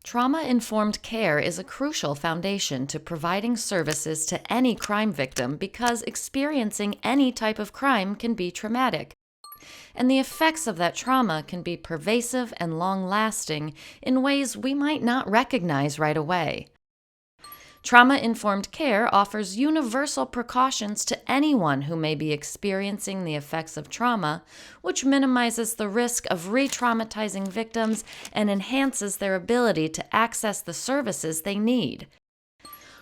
Trauma-informed care is a crucial foundation to providing services to any crime victim because experiencing any type of crime can be traumatic, and the effects of that trauma can be pervasive and long-lasting in ways we might not recognize right away. Trauma-informed care offers universal precautions to anyone who may be experiencing the effects of trauma, which minimizes the risk of re-traumatizing victims and enhances their ability to access the services they need.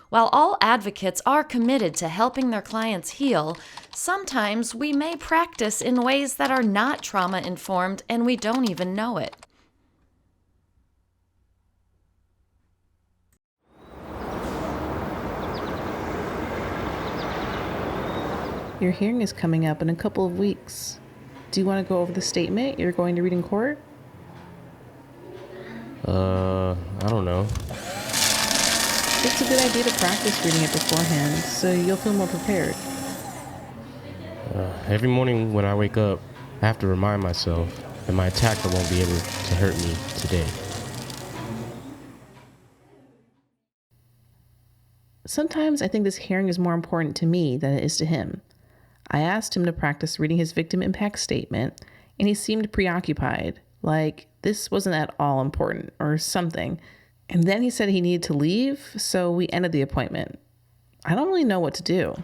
While all advocates are committed to helping their clients heal, sometimes we may practice in ways that are not trauma-informed and we don't even know it. Your hearing is coming up in a couple of weeks. Do you want to go over the statement you're going to read in court? I don't know. It's a good idea to practice reading it beforehand so you'll feel more prepared. Every morning when I wake up, I have to remind myself that my attacker won't be able to hurt me today. Sometimes I think this hearing is more important to me than it is to him. I asked him to practice reading his victim impact statement, and he seemed preoccupied, like this wasn't at all important or something. And then he said he needed to leave, so we ended the appointment. I don't really know what to do.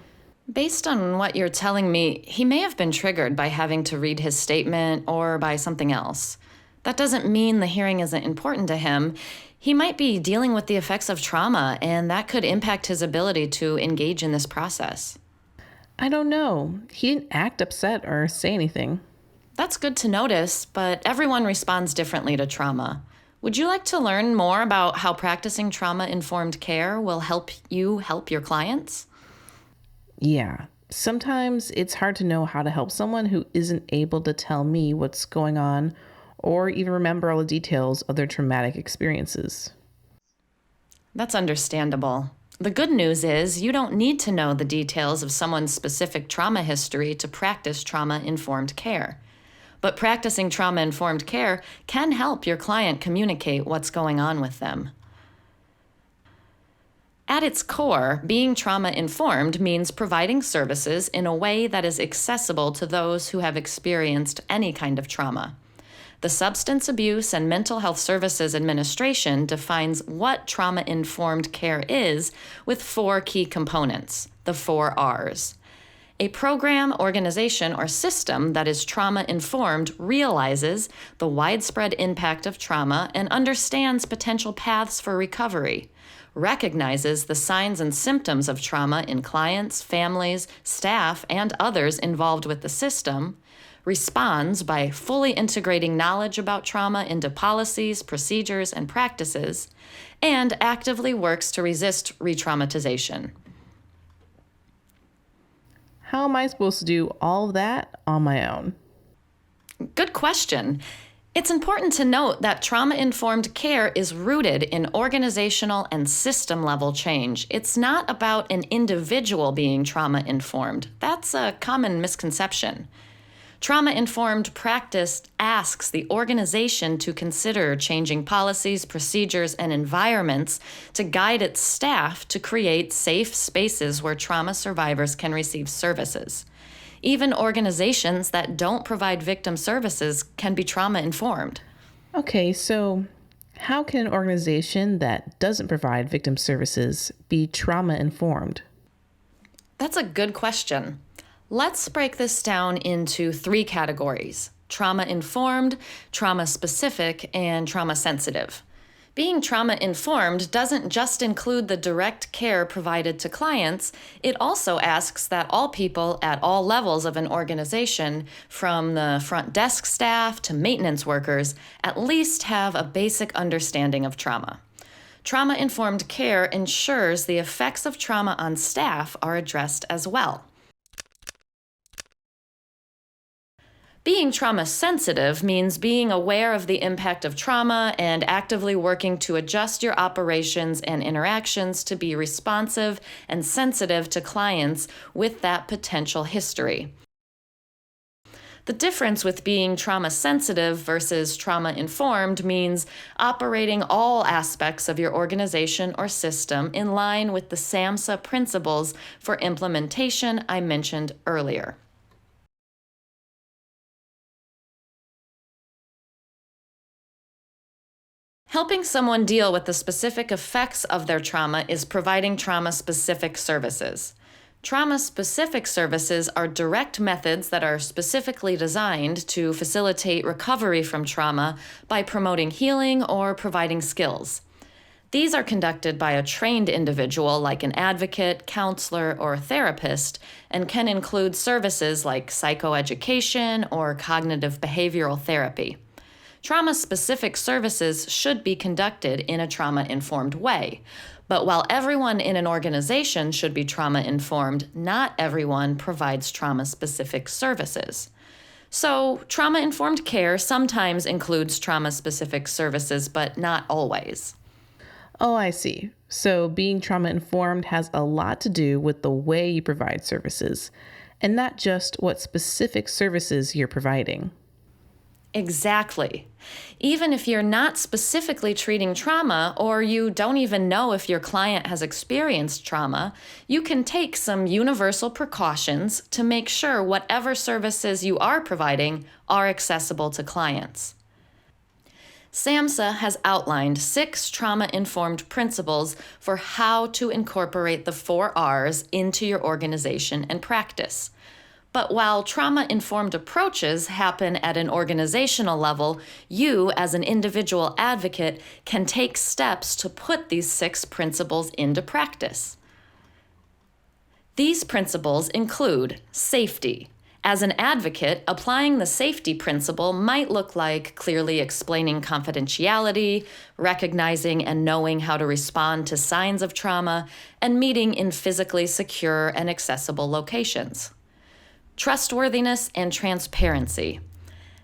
Based on what you're telling me, he may have been triggered by having to read his statement or by something else. That doesn't mean the hearing isn't important to him. He might be dealing with the effects of trauma, and that could impact his ability to engage in this process. I don't know. He didn't act upset or say anything. That's good to notice, but everyone responds differently to trauma. Would you like to learn more about how practicing trauma-informed care will help you help your clients? Yeah. Sometimes it's hard to know how to help someone who isn't able to tell me what's going on or even remember all the details of their traumatic experiences. That's understandable. The good news is you don't need to know the details of someone's specific trauma history to practice trauma-informed care. But practicing trauma-informed care can help your client communicate what's going on with them. At its core, being trauma-informed means providing services in a way that is accessible to those who have experienced any kind of trauma. The Substance Abuse and Mental Health Services Administration defines what trauma-informed care is with 4 key components, the 4 R's. A program, organization, or system that is trauma-informed realizes the widespread impact of trauma and understands potential paths for recovery, recognizes the signs and symptoms of trauma in clients, families, staff, and others involved with the system, responds by fully integrating knowledge about trauma into policies, procedures, and practices, and actively works to resist re-traumatization. How am I supposed to do all of that on my own? Good question. It's important to note that trauma-informed care is rooted in organizational and system-level change. It's not about an individual being trauma-informed. That's a common misconception. Trauma-informed practice asks the organization to consider changing policies, procedures, and environments to guide its staff to create safe spaces where trauma survivors can receive services. Even organizations that don't provide victim services can be trauma-informed. Okay, so how can an organization that doesn't provide victim services be trauma-informed? That's a good question. Let's break this down into 3 categories: trauma-informed, trauma-specific, and trauma-sensitive. Being trauma-informed doesn't just include the direct care provided to clients, it also asks that all people at all levels of an organization, from the front desk staff to maintenance workers, at least have a basic understanding of trauma. Trauma-informed care ensures the effects of trauma on staff are addressed as well. Being trauma-sensitive means being aware of the impact of trauma and actively working to adjust your operations and interactions to be responsive and sensitive to clients with that potential history. The difference with being trauma sensitive versus trauma informed means operating all aspects of your organization or system in line with the SAMHSA principles for implementation I mentioned earlier. Helping someone deal with the specific effects of their trauma is providing trauma-specific services. Trauma-specific services are direct methods that are specifically designed to facilitate recovery from trauma by promoting healing or providing skills. These are conducted by a trained individual like an advocate, counselor, or therapist, and can include services like psychoeducation or cognitive behavioral therapy. Trauma-specific services should be conducted in a trauma-informed way. But while everyone in an organization should be trauma-informed, not everyone provides trauma-specific services. So, trauma-informed care sometimes includes trauma-specific services, but not always. Oh, I see. So being trauma-informed has a lot to do with the way you provide services, and not just what specific services you're providing. Exactly. Even if you're not specifically treating trauma, or you don't even know if your client has experienced trauma, you can take some universal precautions to make sure whatever services you are providing are accessible to clients. SAMHSA has outlined 6 trauma-informed principles for how to incorporate the 4 R's into your organization and practice. But while trauma-informed approaches happen at an organizational level, you, as an individual advocate, can take steps to put these 6 principles into practice. These principles include safety. As an advocate, applying the safety principle might look like clearly explaining confidentiality, recognizing and knowing how to respond to signs of trauma, and meeting in physically secure and accessible locations. Trustworthiness and transparency.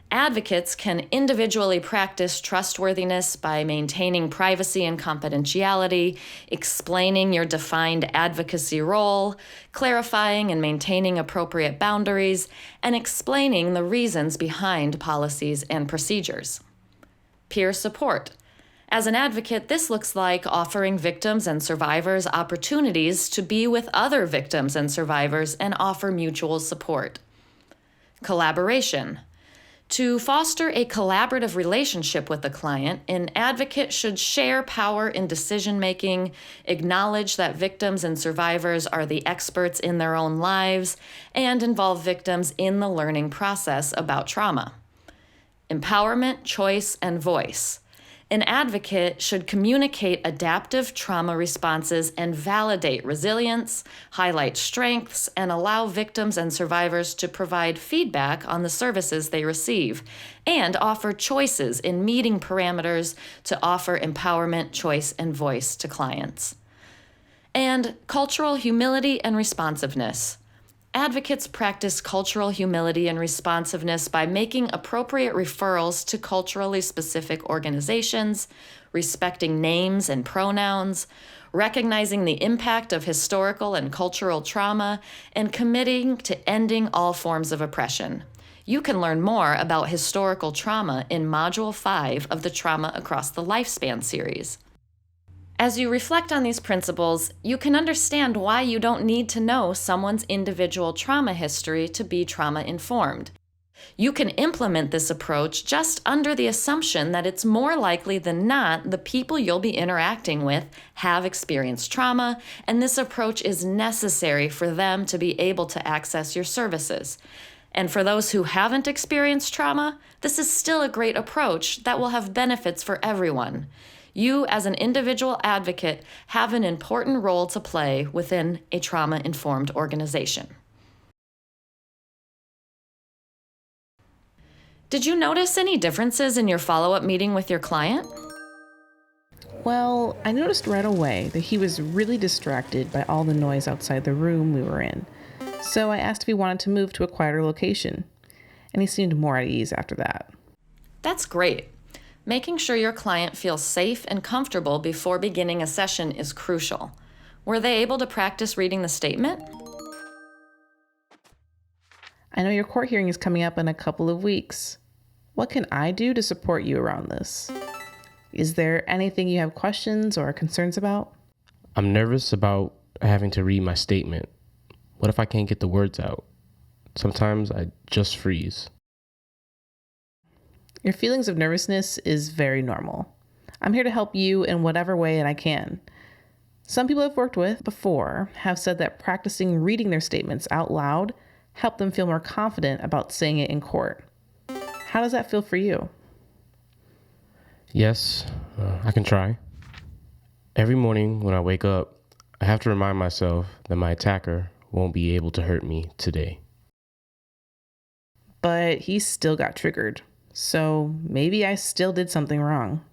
Advocates can individually practice trustworthiness by maintaining privacy and confidentiality, explaining your defined advocacy role, clarifying and maintaining appropriate boundaries, and explaining the reasons behind policies and procedures. Peer support. As an advocate, this looks like offering victims and survivors opportunities to be with other victims and survivors and offer mutual support. Collaboration. To foster a collaborative relationship with the client, an advocate should share power in decision-making, acknowledge that victims and survivors are the experts in their own lives, and involve victims in the learning process about trauma. Empowerment, choice, and voice. An advocate should communicate adaptive trauma responses and validate resilience, highlight strengths, and allow victims and survivors to provide feedback on the services they receive, and offer choices in meeting parameters to offer empowerment, choice, and voice to clients. And cultural humility and responsiveness. Advocates practice cultural humility and responsiveness by making appropriate referrals to culturally specific organizations, respecting names and pronouns, recognizing the impact of historical and cultural trauma, and committing to ending all forms of oppression. You can learn more about historical trauma in Module 5 of the Trauma Across the Lifespan series. As you reflect on these principles, you can understand why you don't need to know someone's individual trauma history to be trauma-informed. You can implement this approach just under the assumption that it's more likely than not the people you'll be interacting with have experienced trauma, and this approach is necessary for them to be able to access your services. And for those who haven't experienced trauma, this is still a great approach that will have benefits for everyone. You, as an individual advocate, have an important role to play within a trauma-informed organization. Did you notice any differences in your follow-up meeting with your client? Well, I noticed right away that he was really distracted by all the noise outside the room we were in. So I asked if he wanted to move to a quieter location, and he seemed more at ease after that. That's great. Making sure your client feels safe and comfortable before beginning a session is crucial. Were they able to practice reading the statement? I know your court hearing is coming up in a couple of weeks. What can I do to support you around this? Is there anything you have questions or concerns about? I'm nervous about having to read my statement. What if I can't get the words out? Sometimes I just freeze. Your feelings of nervousness is very normal. I'm here to help you in whatever way that I can. Some people I've worked with before have said that practicing reading their statements out loud helped them feel more confident about saying it in court. How does that feel for you? Yes, I can try. Every morning when I wake up, I have to remind myself that my attacker won't be able to hurt me today. But he still got triggered. So maybe I still did something wrong.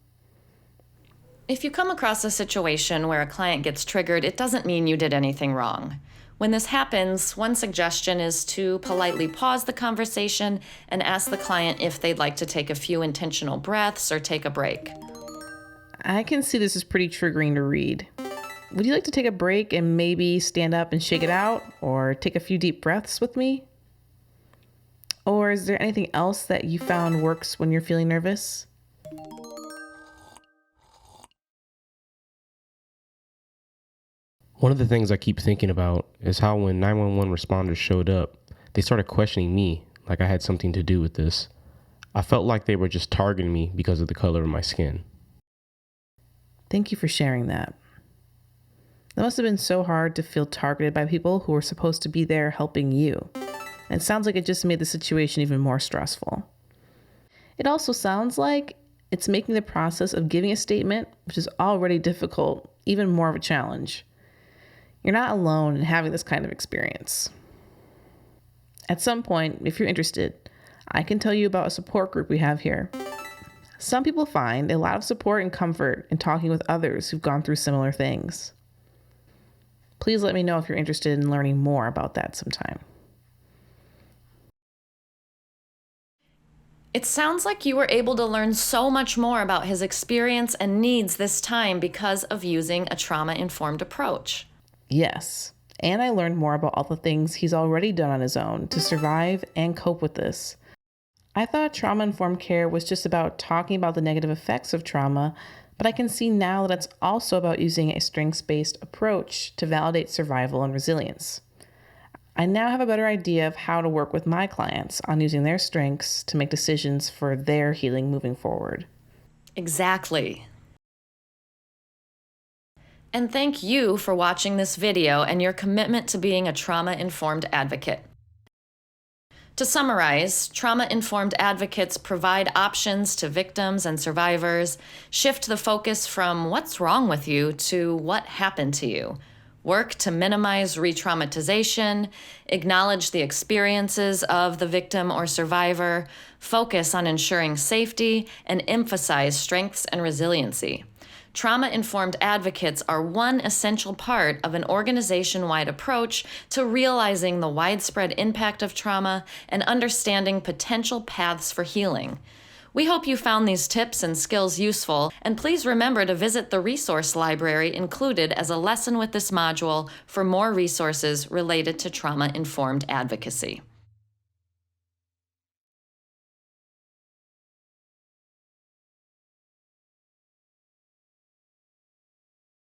If you come across a situation where a client gets triggered, it doesn't mean you did anything wrong. When this happens, one suggestion is to politely pause the conversation and ask the client if they'd like to take a few intentional breaths or take a break. I can see this is pretty triggering to read. Would you like to take a break and maybe stand up and shake it out, or take a few deep breaths with me? Or is there anything else that you found works when you're feeling nervous? One of the things I keep thinking about is how when 911 responders showed up, they started questioning me like I had something to do with this. I felt like they were just targeting me because of the color of my skin. Thank you for sharing that. That must have been so hard to feel targeted by people who were supposed to be there helping you. And it sounds like it just made the situation even more stressful. It also sounds like it's making the process of giving a statement, which is already difficult, even more of a challenge. You're not alone in having this kind of experience. At some point, if you're interested, I can tell you about a support group we have here. Some people find a lot of support and comfort in talking with others who've gone through similar things. Please let me know if you're interested in learning more about that sometime. It sounds like you were able to learn so much more about his experience and needs this time because of using a trauma-informed approach. Yes, and I learned more about all the things he's already done on his own to survive and cope with this. I thought trauma-informed care was just about talking about the negative effects of trauma, but I can see now that it's also about using a strengths-based approach to validate survival and resilience. I now have a better idea of how to work with my clients on using their strengths to make decisions for their healing moving forward. Exactly. And thank you for watching this video and your commitment to being a trauma-informed advocate. To summarize, trauma-informed advocates provide options to victims and survivors, shift the focus from what's wrong with you to what happened to you, work to minimize re-traumatization, acknowledge the experiences of the victim or survivor, focus on ensuring safety, and emphasize strengths and resiliency. Trauma-informed advocates are one essential part of an organization-wide approach to realizing the widespread impact of trauma and understanding potential paths for healing. We hope you found these tips and skills useful, and please remember to visit the resource library included as a lesson with this module for more resources related to trauma-informed advocacy.